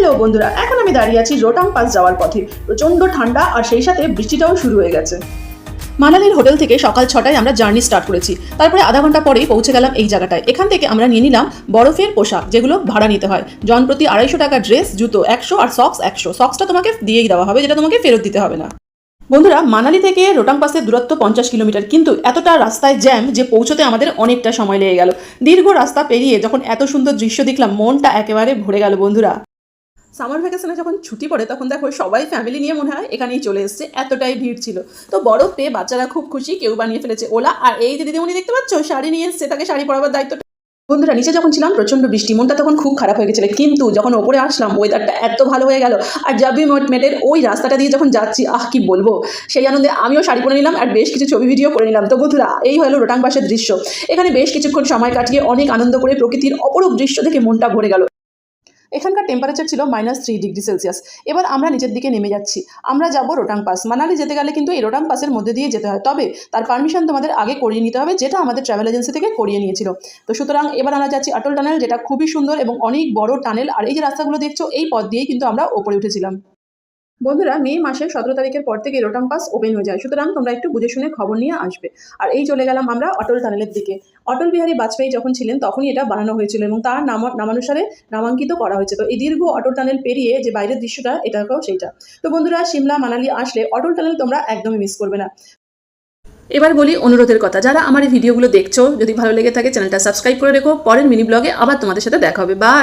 Hello বন্ধুরা, এখন আমি দাঁড়িয়ে আছি রোটাং পাস যাওয়ার পথে। প্রচণ্ড ঠান্ডা আর সেই সাথে বৃষ্টিটাও শুরু হয়ে গেছে। মানালির হোটেল থেকে সকাল 6টায় আমরা জার্নি স্টার্ট করেছি। তারপরে আধা ঘন্টা পরেই পৌঁছে গেলাম এই জায়গাটায়। এখান থেকে আমরা নিয়ে নিলাম বরফের পোশাক, যেগুলো ভাড়া নিতে হয়। জন প্রতি 250 টাকা ড্রেস, জুতো 100 আর সক্স 100। সক্সটা তোমাকে দিয়েই দেওয়া হবে, যেটা তোমাকে ফেরত দিতে হবে না। বন্ধুরা, মানালি থেকে রোটাং পাসের দূরত্ব 50 কিলোমিটার, কিন্তু এতটা রাস্তায় জ্যাম যে পৌঁছতে আমাদের অনেকটা সময় লেগে গেল। দীর্ঘ রাস্তা পেরিয়ে যখন এত সুন্দর দৃশ্য দেখলাম, মনটা একেবারে ভরে গেল বন্ধুরা। সামার ভ্যাকেশনে যখন ছুটি পড়ে তখন দেখো সবাই ফ্যামিলি নিয়ে মনে হয় এখানেই চলে এসছে, এতটাই ভিড় ছিল। তো বরফ পেয়ে বাচ্চারা খুব খুশি, কেউ বানিয়ে ফেলেছে ওলা। আর এই যে দিদিমণি দেখতে পাচ্ছ, শাড়ি নিয়ে এসছে, তাকে শাড়ি পরাবার দায়িত্ব। বন্ধুরা, নিচে যখন ছিলাম প্রচণ্ড বৃষ্টি, মনটা তখন খুব খারাপ হয়ে গেছিল, কিন্তু যখন ওপরে আসলাম ওয়েদারটা এত ভালো হয়ে গেল। আর জাবি মেটের ওই রাস্তাটা দিয়ে যখন যাচ্ছি, কি বলবো, সেই আনন্দে আমিও শাড়ি পরে নিলাম আর বেশ কিছু ছবি ভিডিও করে নিলাম। তো বন্ধুরা, এই হলো রোটাং পাসের দৃশ্য। এখানে বেশ কিছুক্ষণ সময় কাটিয়ে অনেক আনন্দ করে প্রকৃতির অপরূপ দৃশ্য দেখে মনটা ভরে গেল। এখানকার টেম্পারেচার ছিল -3 ডিগ্রি সেলসিয়াস। এবার আমরা নিচের দিকে নেমে যাচ্ছি। আমরা যাব রোটাং পাস। মানালি যেতে গেলে কিন্তু এই রোটাং পাসের মধ্যে দিয়ে যেতে হয়, তবে তার পারমিশন তোমাদের আগে করিয়ে নিতে হবে, যেটা আমাদের ট্রাভেল এজেন্সি থেকে করিয়ে নিয়েছিল। তো সুতরাং এবার আমরা যাচ্ছি অটল টানেল, যেটা খুবই সুন্দর এবং অনেক বড় টানেল। আর এই যে রাস্তাগুলো দেখছো, এই পথ দিয়েই কিন্তু আমরা ওপরে উঠেছিলাম। বন্ধুরা, মে মাসের 17 তারিখের পর থেকে রোটাং পাস ওপেন হয়ে যায়, সুতরাং তোমরা একটু বুঝে শুনে খবর নিয়ে আসবে। আর এই চলে গেলাম আমরা অটল টানেলের দিকে। অটল বিহারী বাজপেয়ী যখন ছিলেন তখনই এটা বানানো হয়েছিল এবং তার নামানুসারে নামাঙ্কিত করা হয়েছে। তো এই দীর্ঘ অটল টানেল পেরিয়ে যে বাইরের দৃশ্যটা, এটাকেও সেইটা। তো বন্ধুরা, সিমলা মানালি আসলে অটল টানেল তোমরা একদমই মিস করবে না। এবার বলি অনুরোধের কথা, যারা আমার এই ভিডিওগুলো দেখছো, যদি ভালো লেগে থাকে চ্যানেলটা সাবস্ক্রাইব করে রেখো। পরের মিনি ব্লগে আবার তোমাদের সাথে দেখা হবে। বাই।